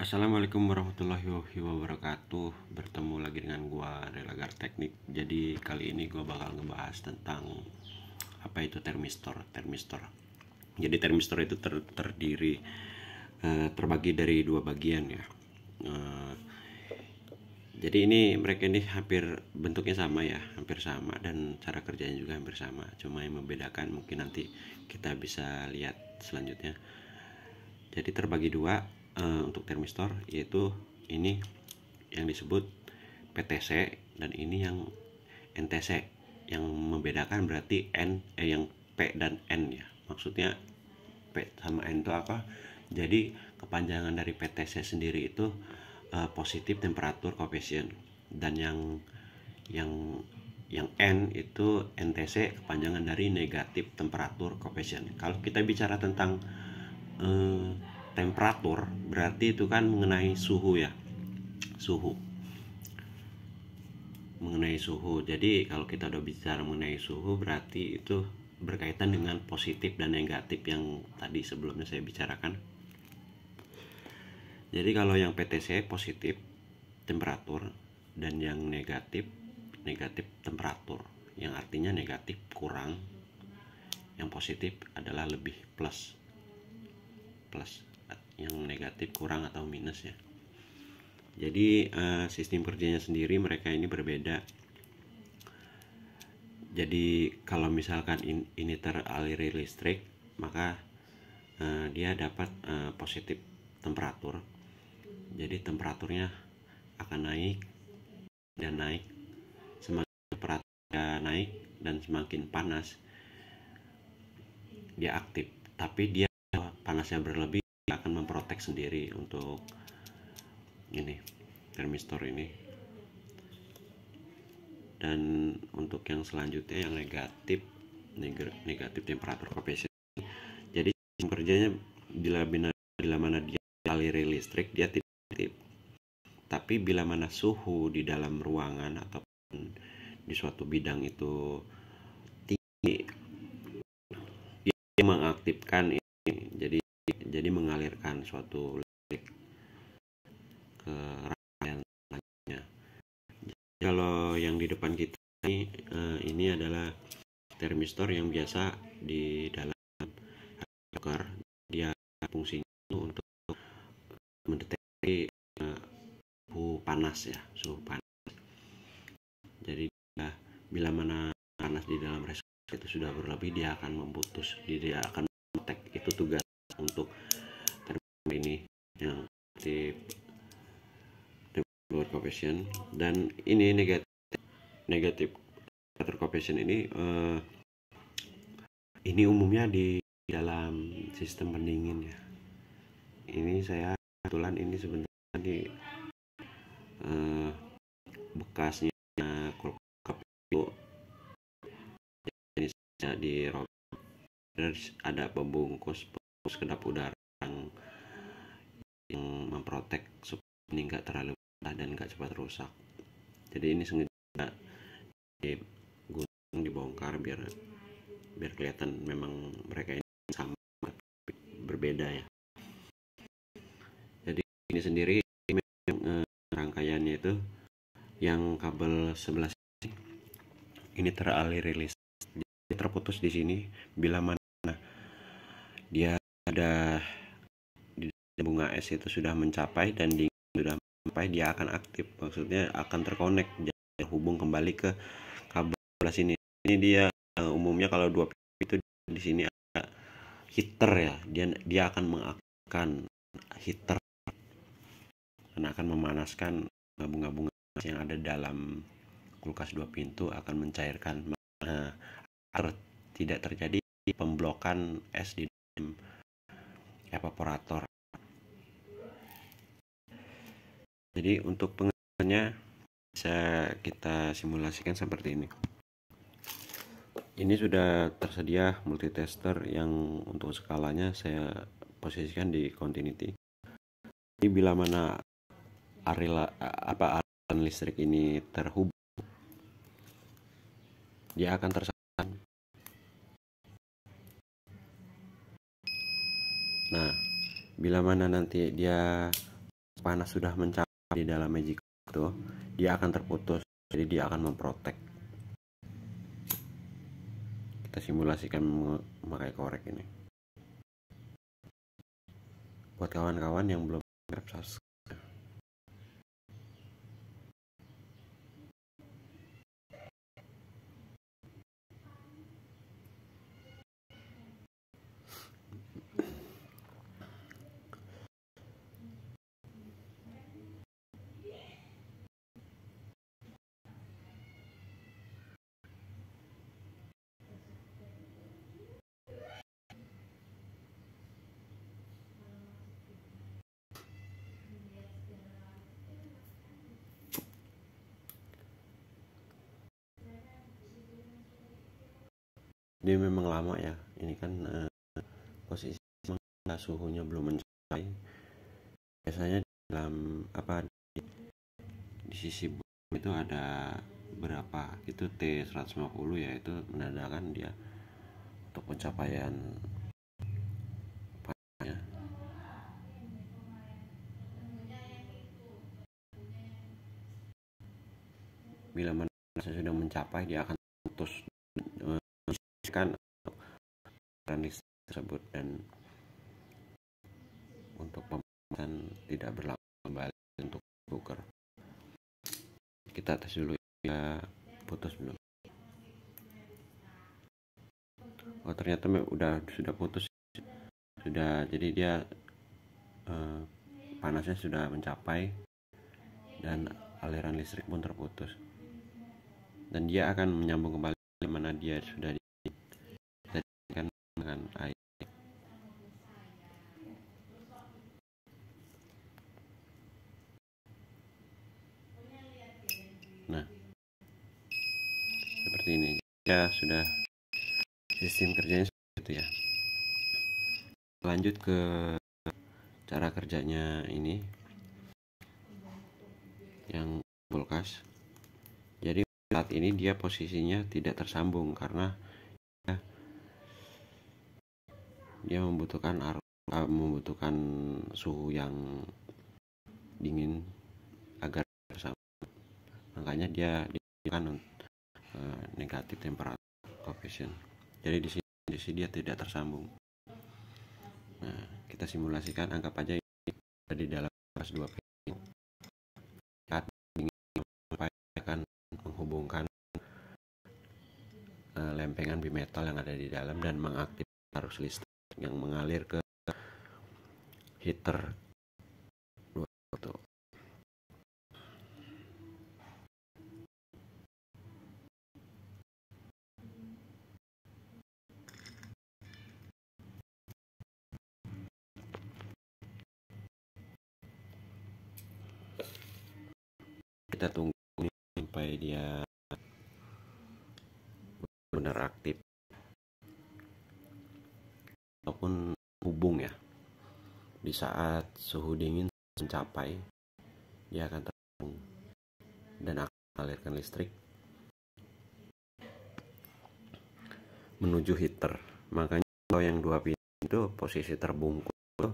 Assalamualaikum warahmatullahi wabarakatuh. Bertemu lagi dengan gua Delagar Teknik. Jadi kali ini gua bakal ngebahas tentang apa itu termistor. Jadi termistor itu terdiri terbagi dari dua bagian ya. Eh, jadi ini mereka ini hampir bentuknya sama ya, hampir sama, dan cara kerjanya juga hampir sama. Cuma yang membedakan mungkin nanti kita bisa lihat selanjutnya. Jadi terbagi dua untuk termistor, yaitu ini yang disebut PTC dan ini yang NTC. Yang membedakan berarti yang P dan N ya. Maksudnya P sama N itu apa? Jadi kepanjangan dari PTC sendiri itu positif temperatur coefficient, dan yang N itu NTC, kepanjangan dari negatif temperatur coefficient. Kalau kita bicara tentang temperatur, berarti itu kan mengenai suhu ya, mengenai suhu. Jadi kalau kita udah bicara mengenai suhu, berarti itu berkaitan dengan positif dan negatif yang tadi sebelumnya saya bicarakan. Jadi kalau yang PTC positif temperatur, dan yang negatif temperatur, yang artinya negatif kurang, yang positif adalah lebih plus, yang negatif kurang atau minus ya. Jadi sistem kerjanya sendiri mereka ini berbeda. Jadi kalau misalkan ini teraliri listrik, maka dia dapat positif temperatur. Jadi temperaturnya akan naik dan naik. Semakin temperaturnya naik dan semakin panas, dia aktif. Tapi dia panasnya berlebih, dia akan memprotek sendiri untuk ini termistor ini. Dan untuk yang selanjutnya yang negatif temperatur coefficient. Jadi kerjanya bila mana dia aliri listrik, dia tidak aktif. Tapi bila mana suhu di dalam ruangan ataupun di suatu bidang itu tinggi, dia mengaktifkan ini. Jadi mengalirkan suatu listrik ke rangkaian selanjutnya. Jadi kalau yang di depan kita ini adalah termistor yang biasa di dalam cooker. Dia fungsinya untuk mendeteksi suhu panas ya, suhu panas. Jadi bila mana panas di dalam reservoir itu sudah berlebih, dia akan memutus, dia akan mendetek. Itu tugas untuk termistor ini yang aktif temperature coefficient. Dan ini negatif temperature coefficient ini umumnya di dalam sistem pendingin ya. Ini saya kebetulan ini sebenarnya di bekasnya kulkas itu jenisnya di ada pembungkus kedap udara yang memprotek supaya ini nggak terlalu mudah dan nggak cepat rusak. Jadi ini sengaja dibongkar biar kelihatan memang mereka ini sama berbeda ya. Jadi ini sendiri rangkaiannya itu yang kabel sebelah sini ini teraliri listrik, jadi terputus di sini. Bila mana dia ada di bunga es itu sudah mencapai dan dingin sudah sampai, dia akan aktif. Maksudnya akan terkonek, jadi hubung kembali ke kabel sebelah sini. Ini dia umumnya kalau dua itu di sini ada heater ya, dia akan mengaktifkan heater dan akan memanaskan bunga-bunga yang ada dalam kulkas dua pintu, akan mencairkan agar tidak terjadi pemblokan es di dalam evaporator. Jadi untuk pengertiannya bisa kita simulasikan seperti ini. Ini sudah tersedia multitester yang untuk skalanya saya posisikan di continuity. Jadi bila mana aliran listrik ini terhubung, dia akan tersalurkan. Nah, bila mana nanti dia panas sudah mencapai di dalam magic itu, dia akan terputus, jadi dia akan memprotek. Kita simulasikan memakai korek ini. Buat kawan-kawan yang belum subscribe, dia memang lama ya. Ini kan posisi suhunya belum mencapai. Biasanya dalam di sisi bumi itu ada berapa itu T150 ya, itu menandakan dia untuk pencapaian panasnya. Bila panasnya sudah mencapai, dia akan putus kan listrik tersebut, dan untuk pemanasan tidak berlangsung kembali untuk cooker. Kita tes dulu ya, putus belum. Oh, ternyata sudah putus, sudah. Jadi dia panasnya sudah mencapai dan aliran listrik pun terputus, dan dia akan menyambung kembali mana dia sudah dijadikan dengan air. Nah, seperti ini ya, sudah sistem kerjanya seperti itu ya. Lanjut ke cara kerjanya ini yang kulkas. Jadi saat ini dia posisinya tidak tersambung karena dia membutuhkan suhu yang dingin agar tersambung. Makanya dia digunakan negatif temperature coefficient. Jadi di sini dia tidak tersambung. Nah, kita simulasikan, anggap aja ini ada di dalam kulkas 2 piring. Saat dingin akan menghubungkan lempengan bimetal yang ada di dalam dan mengaktifkan arus listrik yang mengalir ke heater 2 itu. Kita tunggu sampai dia benar aktif ataupun hubung ya. Di saat suhu dingin mencapai, dia akan tersambung dan akan mengalirkan listrik menuju heater. Makanya kalau yang 2 pintu itu posisi terbungkus.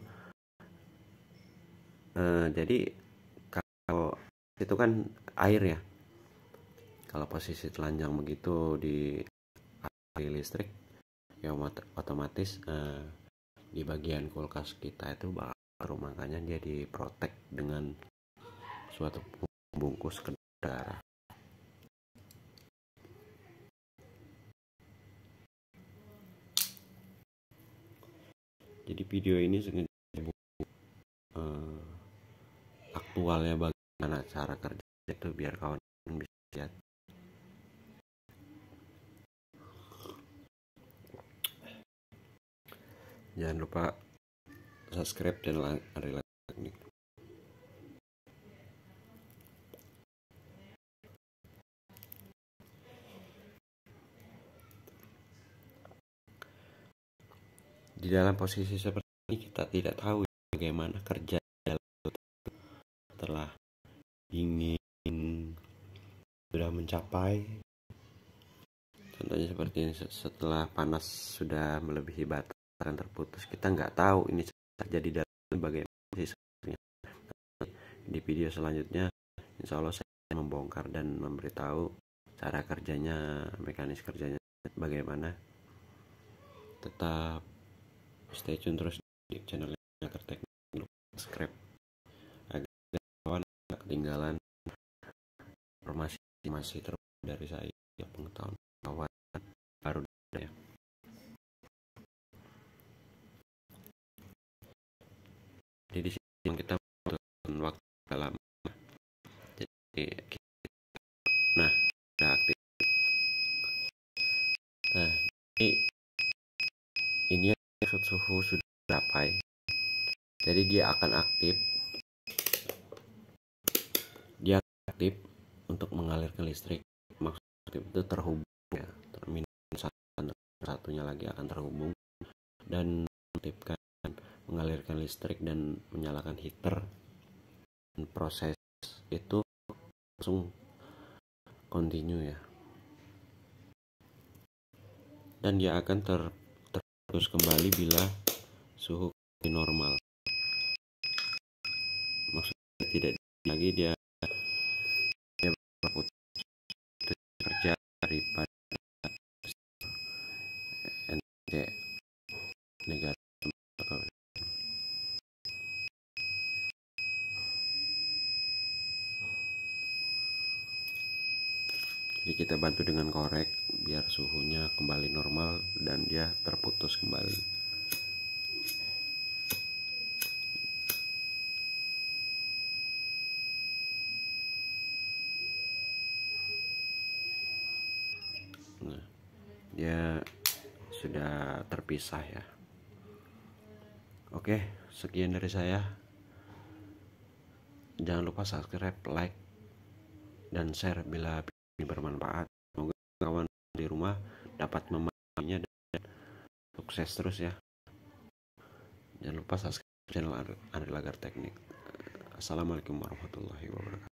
Jadi kalau itu kan air ya, kalau posisi telanjang begitu di listrik ya otomatis di bagian kulkas kita itu baru, makanya dia diprotek dengan suatu bungkus ke darah. Jadi video ini sengaja aktualnya bagaimana cara kerja itu biar kawan bisa lihat. Jangan lupa subscribe channel Ari Teknik. Di dalam posisi seperti ini kita tidak tahu bagaimana kerja setelah dingin sudah mencapai. Contohnya seperti ini, setelah panas sudah melebihi batas akan terputus. Kita nggak tahu ini terjadi dalam bagaimana sih sebenarnya. di video selanjutnya insya Allah saya membongkar dan memberitahu cara kerjanya, mekanis kerjanya bagaimana. Tetap stay tune terus di channel Hacker Teknik, subscribe agar kawan tidak ketinggalan informasi masih terbaru dari saya, pengetahuan kawan baru ya. Jadi di sini yang kita butuhkan waktu lama. Jadi nah udah aktif. Nah ini suhu sudah capai. Jadi dia akan aktif. Dia aktif untuk mengalirkan listrik. Maksud aktif itu terhubung ya. Terminal satunya lagi akan terhubung dan mengaktifkan mengalirkan listrik dan menyalakan heater. Dan proses itu langsung continue ya. Dan dia akan terus kembali bila suhu normal. Maksudnya tidak lagi dia kerja daripada NC negatif. Jadi kita bantu dengan korek biar suhunya kembali normal dan dia terputus kembali. Nah, dia sudah terpisah ya. Oke, sekian dari saya. Jangan lupa subscribe, like, dan share bila ini bermanfaat. Semoga kawan di rumah dapat memahaminya dan sukses terus ya. Jangan lupa subscribe channel Hacker Teknik. Assalamualaikum warahmatullahi wabarakatuh.